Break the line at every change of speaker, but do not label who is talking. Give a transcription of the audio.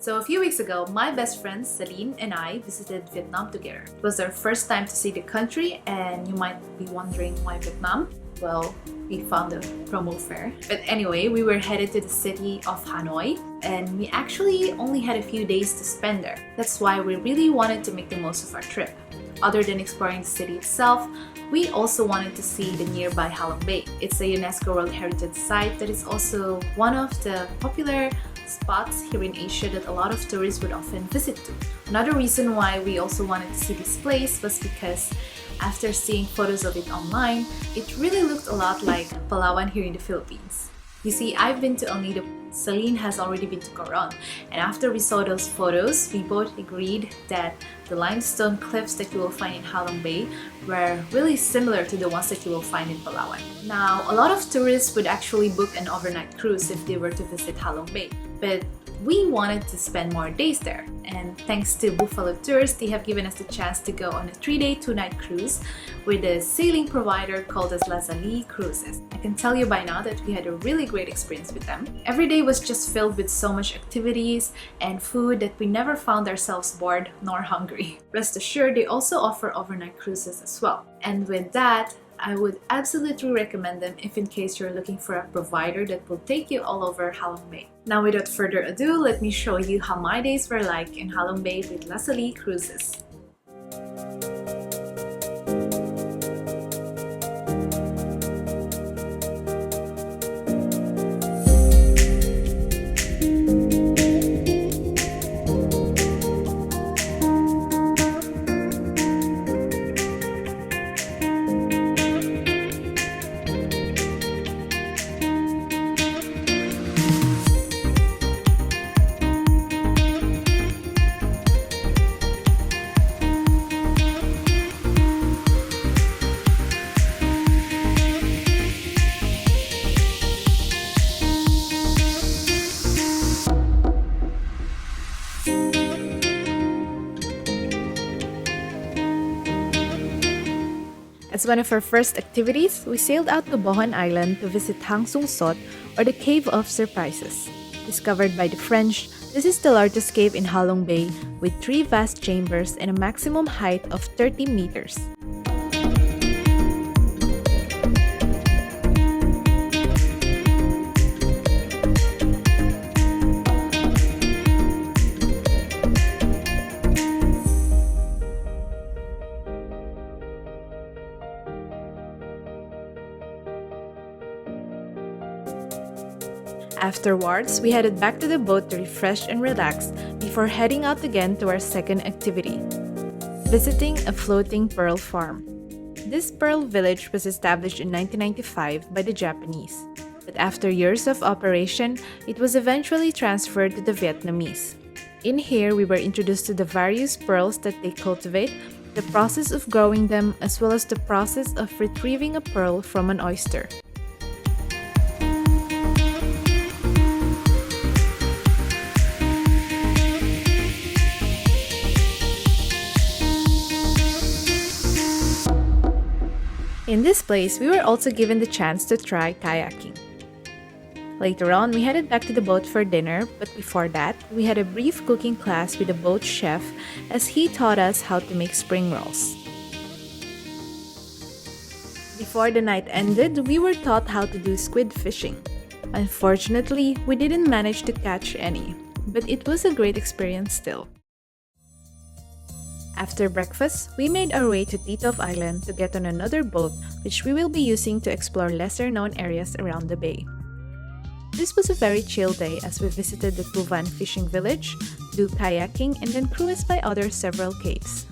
So a few weeks ago, my best friends Aileen and I visited Vietnam together. It was our first time to see the country, and you might be wondering why Vietnam? Well, we found a promo fare. But anyway, we were headed to the city of Hanoi, and we actually only had a few days to spend there. That's why we really wanted to make the most of our trip. Other than exploring the city itself, we also wanted to see the nearby Halong Bay. It's a UNESCO World Heritage Site that is also one of the popular spots here in Asia that a lot of tourists would often visit to. Another reason why we also wanted to see this place was because after seeing photos of it online, it really looked a lot like Palawan here in the Philippines. You see, I've been to El Nido, Celine has already been to Coron, and after we saw those photos, we both agreed that the limestone cliffs that you will find in Halong Bay were really similar to the ones that you will find in Palawan. Now, a lot of tourists would actually book an overnight cruise if they were to visit Halong Bay, but we wanted to spend more days there, and thanks to Buffalo Tours, they have given us the chance to go on a 3-day, 2-night cruise with a sailing provider called as Lazali Cruises. I can tell you by now that we had a really great experience with them. Every day was just filled with so much activities and food that we never found ourselves bored nor hungry. Rest assured, they also offer overnight cruises as well. And with that, I would absolutely recommend them if in case you're looking for a provider that will take you all over Halong Bay. Now without further ado, let me show you how my days were like in Halong Bay with Lazali Cruises. As one of our first activities, we sailed out to Bohon Island to visit Hang Sung Sot, or the Cave of Surprises. Discovered by the French, this is the largest cave in Halong Bay with 3 vast chambers and a maximum height of 30 meters. Afterwards, we headed back to the boat to refresh and relax before heading out again to our second activity, visiting a floating pearl farm. This pearl village was established in 1995 by the Japanese, but after years of operation, it was eventually transferred to the Vietnamese. In here, we were introduced to the various pearls that they cultivate, the process of growing them, as well as the process of retrieving a pearl from an oyster. In this place, we were also given the chance to try kayaking. Later on, we headed back to the boat for dinner, but before that, we had a brief cooking class with the boat chef as he taught us how to make spring rolls. Before the night ended, we were taught how to do squid fishing. Unfortunately, we didn't manage to catch any, but it was a great experience still. After breakfast, we made our way to Titov Island to get on another boat, which we will be using to explore lesser-known areas around the bay. This was a very chill day as we visited the Tuvan fishing village, do kayaking, and then cruised by other several caves.